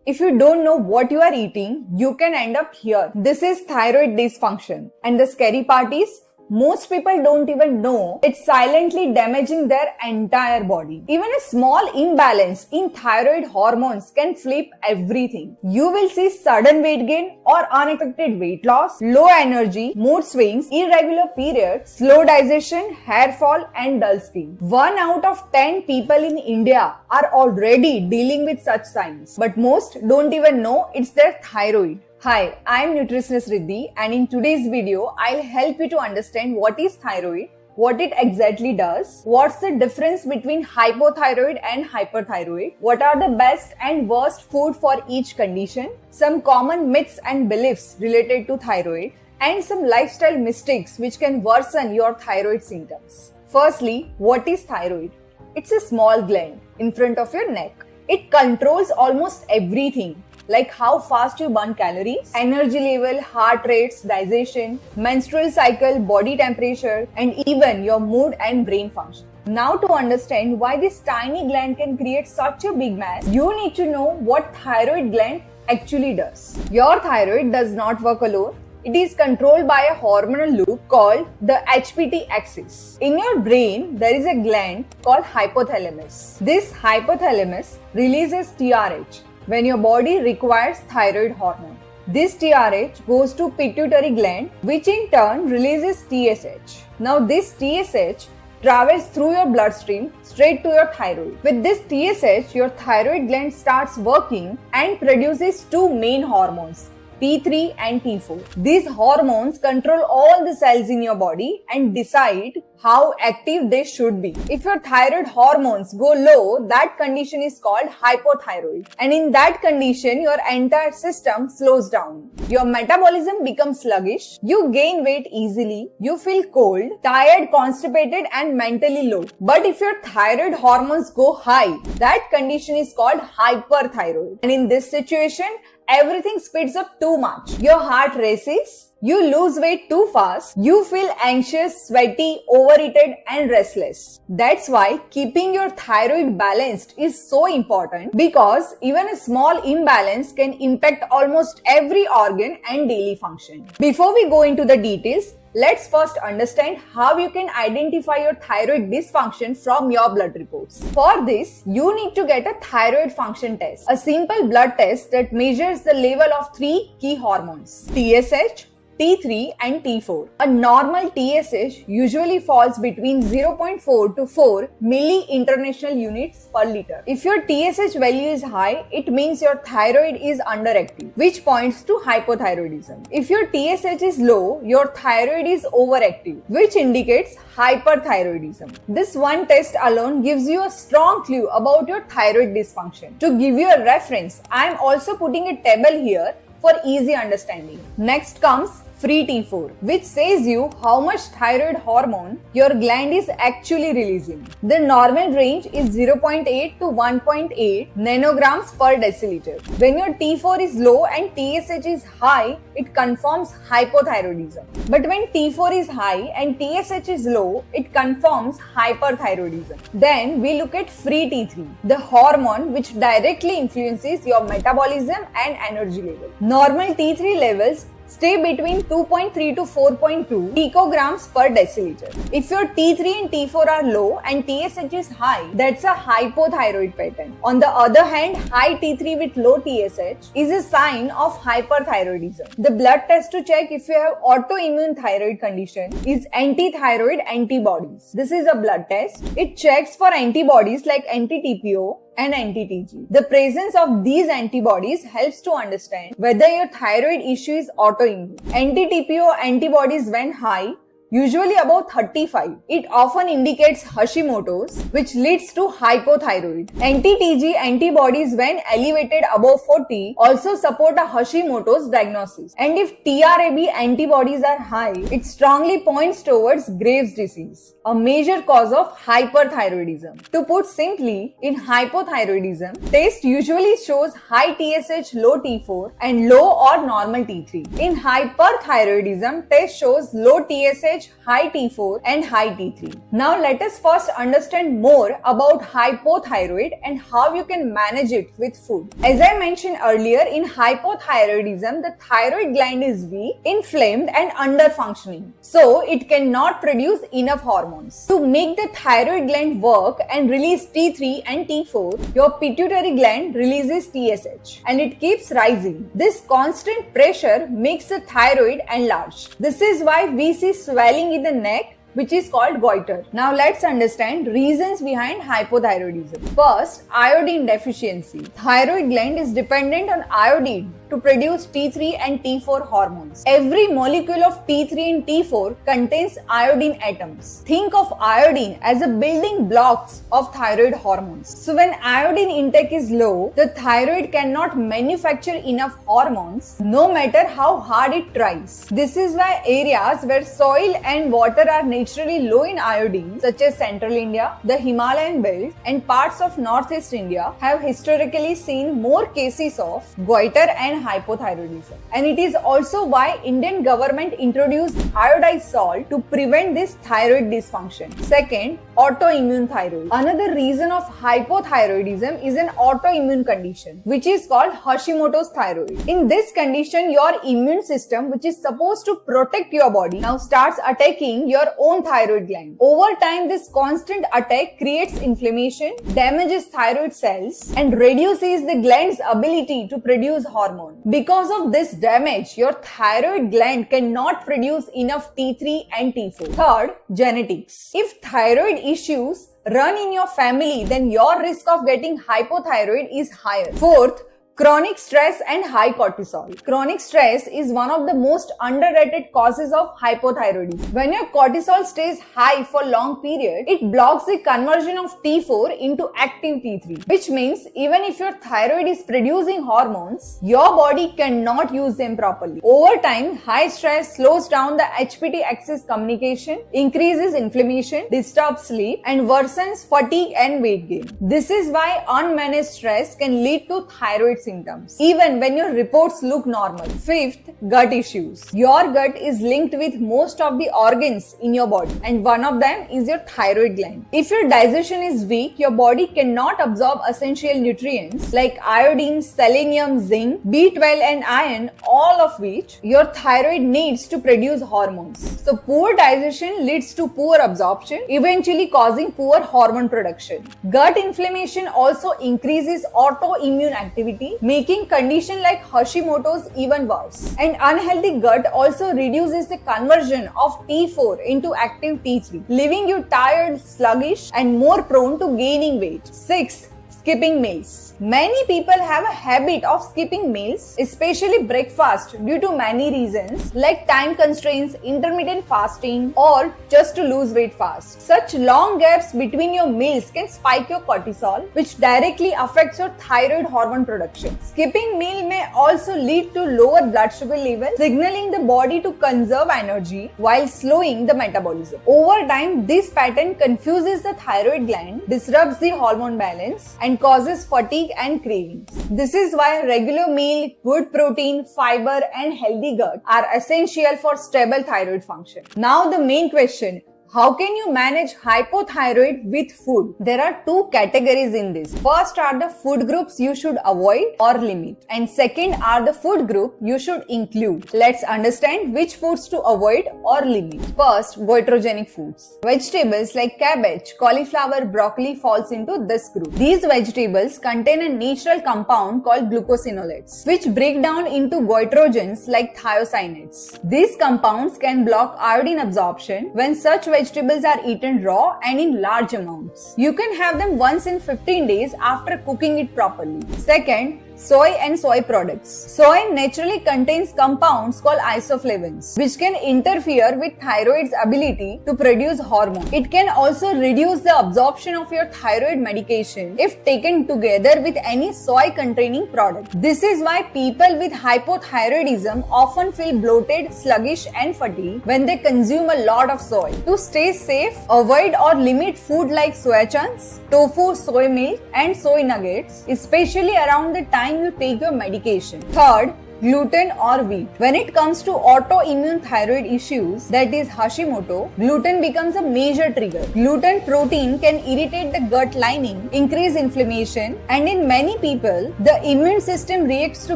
If you don't know what you are eating, you can end up here. This is thyroid dysfunction. And the scary part is, most people don't even know it's silently damaging their entire body. Even a small imbalance in thyroid hormones can flip everything. You will see sudden weight gain or unexpected weight loss, low energy, mood swings, irregular periods, slow digestion, hair fall, and dull skin. 1 out of 10 people in India are already dealing with such signs, but most don't even know it's their thyroid. Hi, I am Nutritionist Riddhi, and in today's video, I'll help you to understand what is thyroid, what it exactly does, what's the difference between hypothyroid and hyperthyroid, what are the best and worst food for each condition, some common myths and beliefs related to thyroid, and some lifestyle mistakes which can worsen your thyroid symptoms. Firstly, what is thyroid? It's a small gland in front of your neck. It controls almost everything, like how fast you burn calories, energy level, heart rates, digestion, menstrual cycle, body temperature, and even your mood and brain function. Now, to understand why this tiny gland can create such a big mess, you need to know what thyroid gland actually does. Your thyroid does not work alone. It is controlled by a hormonal loop called the HPT axis. In your brain, there is a gland called hypothalamus. This hypothalamus releases TRH when your body requires thyroid hormone. This TRH goes to pituitary gland, which in turn releases TSH. Now this TSH travels through your bloodstream straight to your thyroid. With this TSH, your thyroid gland starts working and produces two main hormones, T3 and T4. These hormones control all the cells in your body and decide how active they should be. If your thyroid hormones go low, that condition is called hypothyroid. And in that condition, your entire system slows down. Your metabolism becomes sluggish, you gain weight easily, you feel cold, tired, constipated, and mentally low. But if your thyroid hormones go high, that condition is called hyperthyroid. And in this situation, everything speeds up too much. Your heart races, you lose weight too fast, you feel anxious, sweaty, overeated, and restless. That's why keeping your thyroid balanced is so important, because even a small imbalance can impact almost every organ and daily function. Before we go into the details, let's first understand how you can identify your thyroid dysfunction from your blood reports. For this, you need to get a thyroid function test, a simple blood test that measures the level of three key hormones, TSH, T3 and T4. A normal TSH usually falls between 0.4 to 4 milli-international units per liter. If your TSH value is high, it means your thyroid is underactive, which points to hypothyroidism. If your TSH is low, your thyroid is overactive, which indicates hyperthyroidism. This one test alone gives you a strong clue about your thyroid dysfunction. To give you a reference, I am also putting a table here for easy understanding. Next comes free T4, which says you how much thyroid hormone your gland is actually releasing. The normal range is 0.8 to 1.8 nanograms per deciliter. When your T4 is low and TSH is high, it confirms hypothyroidism. But when T4 is high and TSH is low, it confirms hyperthyroidism. Then we look at free T3, the hormone which directly influences your metabolism and energy level. Normal T3 levels stay between 2.3 to 4.2 picograms per deciliter. If your T3 and T4 are low and TSH is high, that's a hypothyroid pattern. On the other hand, high T3 with low TSH is a sign of hyperthyroidism. The blood test to check if you have autoimmune thyroid condition is anti-thyroid antibodies. This is a blood test. It checks for antibodies like anti-TPO and anti-TG. The presence of these antibodies helps to understand whether your thyroid issue is autoimmune. Anti-TPO antibodies when high, usually above 35. It often indicates Hashimoto's, which leads to hypothyroid. Anti-TG antibodies when elevated above 40 also support a Hashimoto's diagnosis. And if TRAB antibodies are high, it strongly points towards Graves' disease, a major cause of hyperthyroidism. To put simply, in hypothyroidism, test usually shows high TSH, low T4 and low or normal T3. In hyperthyroidism, test shows low TSH, manage high T4 and high T3. Now let us first understand more about hypothyroid and how you can manage it with food. As I mentioned earlier, in hypothyroidism, the thyroid gland is weak, inflamed and under-functioning. So it cannot produce enough hormones. To make the thyroid gland work and release T3 and T4, your pituitary gland releases TSH and it keeps rising. This constant pressure makes the thyroid enlarge. This is why we see swelling in the neck, which is called goiter. Now let's understand reasons behind hypothyroidism. First, iodine deficiency. Thyroid gland is dependent on iodine to produce T3 and T4 hormones. Every molecule of T3 and T4 contains iodine atoms. Think of iodine as a building blocks of thyroid hormones. So when iodine intake is low, the thyroid cannot manufacture enough hormones no matter how hard it tries. This is why areas where soil and water are naturally low in iodine, such as Central India, the Himalayan belt, and parts of Northeast India, have historically seen more cases of goiter and hypothyroidism. And it is also why Indian government introduced iodized salt to prevent this thyroid dysfunction. Second, autoimmune thyroid. Another reason of hypothyroidism is an autoimmune condition, which is called Hashimoto's thyroid. In this condition, your immune system, which is supposed to protect your body, now starts attacking your own thyroid gland. Over time, this constant attack creates inflammation, damages thyroid cells, and reduces the gland's ability to produce hormone. Because of this damage, your thyroid gland cannot produce enough T3 and T4. Third, genetics. If thyroid issues run in your family, then your risk of getting hypothyroid is higher. Fourth, chronic stress and high cortisol. Chronic stress is one of the most underrated causes of hypothyroidism. When your cortisol stays high for long period, it blocks the conversion of T4 into active T3, which means even if your thyroid is producing hormones, your body cannot use them properly. Over time, high stress slows down the HPT axis communication, increases inflammation, disturbs sleep, and worsens fatigue and weight gain. This is why unmanaged stress can lead to thyroid symptoms, even when your reports look normal. Fifth, gut issues. Your gut is linked with most of the organs in your body, and one of them is your thyroid gland. If your digestion is weak, your body cannot absorb essential nutrients like iodine, selenium, zinc, B12 and iron, all of which your thyroid needs to produce hormones. So poor digestion leads to poor absorption, eventually causing poor hormone production. Gut inflammation also increases autoimmune activity, making condition like Hashimoto's even worse. And unhealthy gut also reduces the conversion of T4 into active T3, leaving you tired, sluggish, and more prone to gaining weight. 6. Skipping meals. Many people have a habit of skipping meals, especially breakfast, due to many reasons like time constraints, intermittent fasting, or just to lose weight fast. Such long gaps between your meals can spike your cortisol, which directly affects your thyroid hormone production. Skipping meal may also lead to lower blood sugar levels, signaling the body to conserve energy while slowing the metabolism. Over time, this pattern confuses the thyroid gland, disrupts the hormone balance, and causes fatigue and cravings. This is why regular meal, good protein, fiber, and healthy gut are essential for stable thyroid function. Now the main question: how can you manage hypothyroid with food? There are two categories in this. First are the food groups you should avoid or limit, and second are the food group you should include. Let's understand which foods to avoid or limit. First, goitrogenic foods. Vegetables like cabbage, cauliflower, broccoli falls into this group. These vegetables contain a natural compound called glucosinolates, which break down into goitrogens like thiocyanates. These compounds can block iodine absorption when such vegetables are eaten raw and in large amounts. You can have them once in 15 days after cooking it properly. Second, soy and soy products. Soy naturally contains compounds called isoflavones, which can interfere with thyroid's ability to produce hormone. It can also reduce the absorption of your thyroid medication if taken together with any soy containing product. This is why people with hypothyroidism often feel bloated, sluggish, and fatigued when they consume a lot of soy. To stay safe, avoid or limit food like soya chunks, tofu, soy milk, and soy nuggets, especially around the time you take your medication. Third, gluten or wheat. When it comes to autoimmune thyroid issues, that is Hashimoto, gluten becomes a major trigger. Gluten protein can irritate the gut lining, increase inflammation, and in many people, the immune system reacts to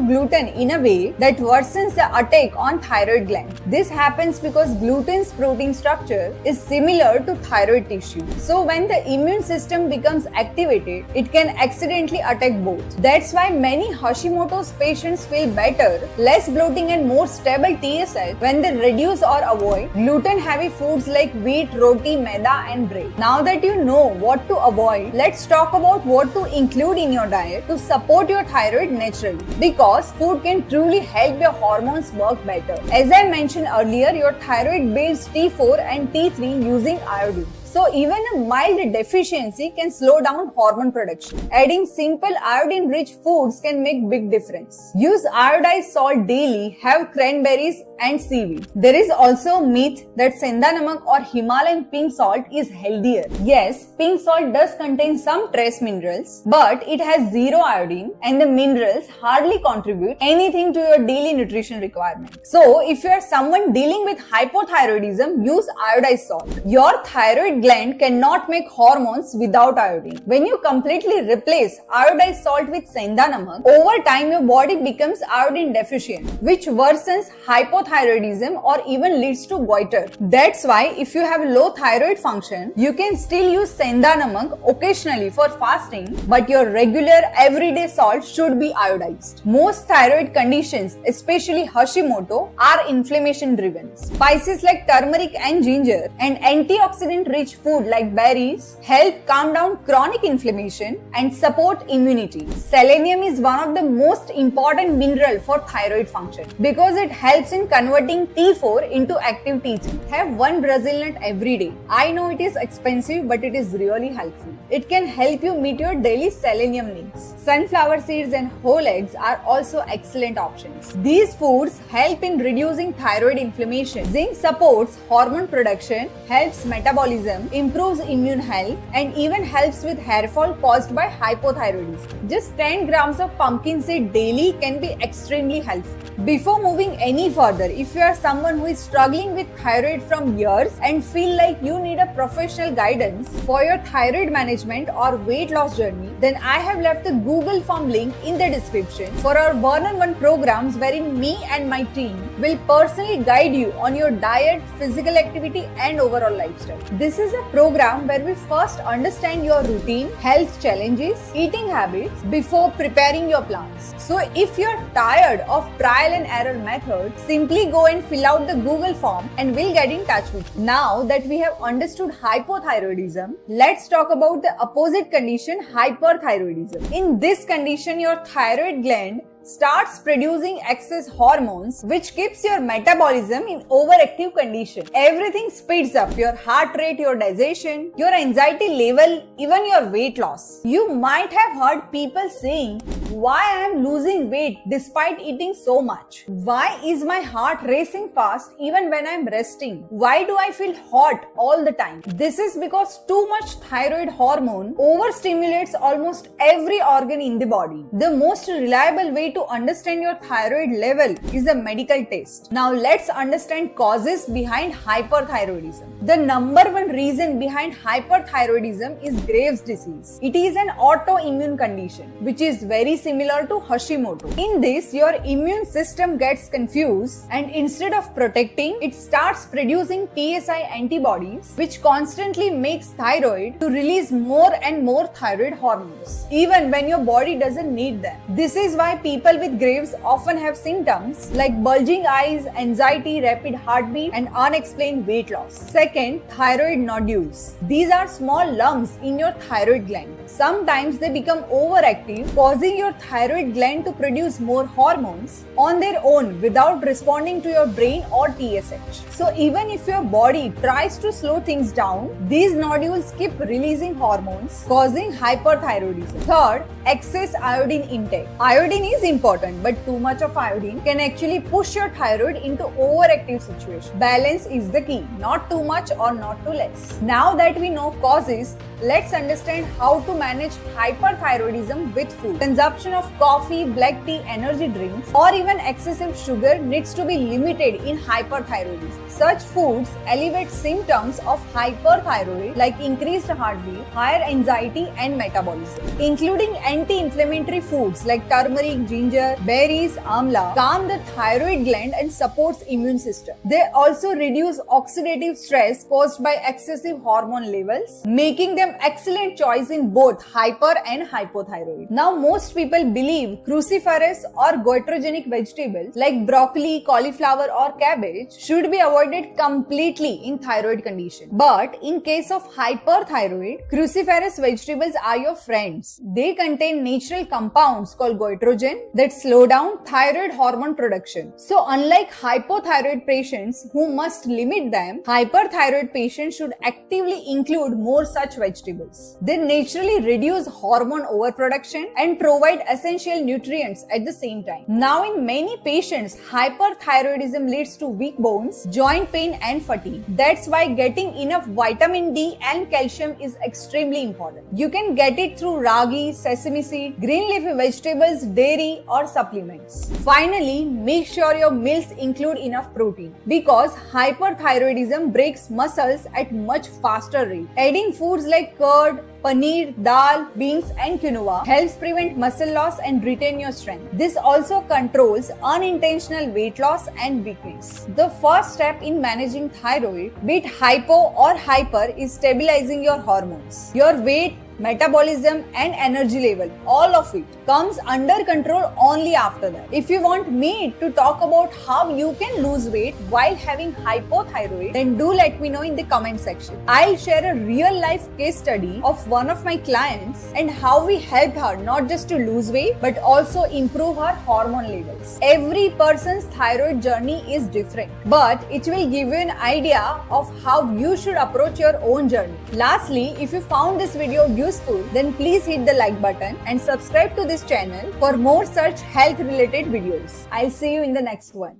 gluten in a way that worsens the attack on thyroid gland. This happens because gluten's protein structure is similar to thyroid tissue. So when the immune system becomes activated, it can accidentally attack both. That's why many Hashimoto's patients feel better, less bloating and more stable TSH when they reduce or avoid gluten-heavy foods like wheat, roti, maida and bread. Now that you know what to avoid, let's talk about what to include in your diet to support your thyroid naturally, because food can truly help your hormones work better. As I mentioned earlier, your thyroid builds T4 and T3 using iodine. So even a mild deficiency can slow down hormone production. Adding simple iodine-rich foods can make big difference. Use iodized salt daily, have cranberries and seaweed. There is also a myth that Senda Namak or Himalayan pink salt is healthier. Yes, pink salt does contain some trace minerals, but it has zero iodine and the minerals hardly contribute anything to your daily nutrition requirement. So if you are someone dealing with hypothyroidism, use iodized salt. Your thyroid gland cannot make hormones without iodine. When you completely replace iodized salt with Senda Namak, over time your body becomes iodine deficient, which worsens hypothyroidism or even leads to goiter. That's why if you have low thyroid function, you can still use Senda Namak occasionally for fasting, but your regular everyday salt should be iodized. Most thyroid conditions, especially Hashimoto, are inflammation driven. Spices like turmeric and ginger and antioxidant rich food like berries help calm down chronic inflammation and support immunity. Selenium is one of the most important mineral for thyroid function because it helps in converting T4 into active T3. Have one Brazil nut every day. I know it is expensive, but it is really helpful. It can help you meet your daily selenium needs. Sunflower seeds and whole eggs are also excellent options. These foods help in reducing thyroid inflammation. Zinc supports hormone production, helps metabolism, improves immune health, and even helps with hair fall caused by hypothyroidism. Just 10 grams of pumpkin seed daily can be extremely helpful. Before moving any further, if you are someone who is struggling with thyroid from years and feel like you need a professional guidance for your thyroid management or weight loss journey, then I have left a Google Form link in the description for our one-on-one programs wherein me and my team will personally guide you on your diet, physical activity and overall lifestyle. This is a program where we first understand your routine, health challenges, eating habits before preparing your plans. So if you're tired of trial and error methods, simply go and fill out the Google form and we'll get in touch with you. Now that we have understood hypothyroidism, let's talk about the opposite condition, hyperthyroidism. In this condition, your thyroid gland starts producing excess hormones which keeps your metabolism in overactive condition. Everything speeds up, your heart rate, your digestion, your anxiety level, even your weight loss. You might have heard people saying, why I am losing weight despite eating so much? Why is my heart racing fast even when I am resting? Why do I feel hot all the time? This is because too much thyroid hormone overstimulates almost every organ in the body. The most reliable way to understand your thyroid level is a medical test. Now let's understand causes behind hyperthyroidism. The number one reason behind hyperthyroidism is Graves' disease. It is an autoimmune condition which is very similar to Hashimoto. In this, your immune system gets confused and instead of protecting, it starts producing PSI antibodies which constantly makes thyroid to release more and more thyroid hormones even when your body doesn't need them. This is why people with Graves often have symptoms like bulging eyes, anxiety, rapid heartbeat, and unexplained weight loss. Second, thyroid nodules. These are small lumps in your thyroid gland. Sometimes they become overactive, causing your thyroid gland to produce more hormones on their own without responding to your brain or TSH. So even if your body tries to slow things down, these nodules keep releasing hormones, causing hyperthyroidism. Third, excess iodine intake. Iodine is important, but too much of iodine can actually push your thyroid into overactive situation. Balance is the key, not too much or not too less. Now that we know causes, let's understand how to manage hyperthyroidism with food. Consumption of coffee, black tea, energy drinks, or even excessive sugar needs to be limited in hyperthyroidism. Such foods elevate symptoms of hyperthyroid like increased heartbeat, higher anxiety, and metabolism. Including anti-inflammatory foods like turmeric, ginger, berries, amla calm the thyroid gland and supports immune system. They also reduce oxidative stress caused by excessive hormone levels, making them excellent choice in both hyper and hypothyroid. Now most people believe cruciferous or goitrogenic vegetables like broccoli, cauliflower, or cabbage should be avoided completely in thyroid condition. But in case of hyperthyroid, cruciferous vegetables are your friends. They contain natural compounds called goitrogen that slow down thyroid hormone production. So unlike hypothyroid patients who must limit them, hyperthyroid patients should actively include more such vegetables. They naturally reduce hormone overproduction and provide essential nutrients at the same time. Now in many patients, hyperthyroidism leads to weak bones, joint pain, and fatigue. That's why getting enough vitamin D and calcium is extremely important. You can get it through ragi, sesame seed, green leafy vegetables, dairy, or supplements. Finally, make sure your meals include enough protein because hyperthyroidism breaks muscles at much faster rate. Adding foods like curd, paneer, dal, beans, and quinoa helps prevent muscle loss and retain your strength. This also controls unintentional weight loss and weakness. The first step in managing thyroid, be it hypo or hyper, is stabilizing your hormones. Your weight, metabolism, and energy level, all of it comes under control only after that. If you want me to talk about how you can lose weight while having hypothyroid, then do let me know in the comment section. I'll share a real life case study of one of my clients and how we helped her not just to lose weight but also improve her hormone levels. Every person's thyroid journey is different, but it will give you an idea of how you should approach your own journey. Lastly, if you found this video useful, then please hit the like button and subscribe to this channel for more such health related videos. I'll see you in the next one.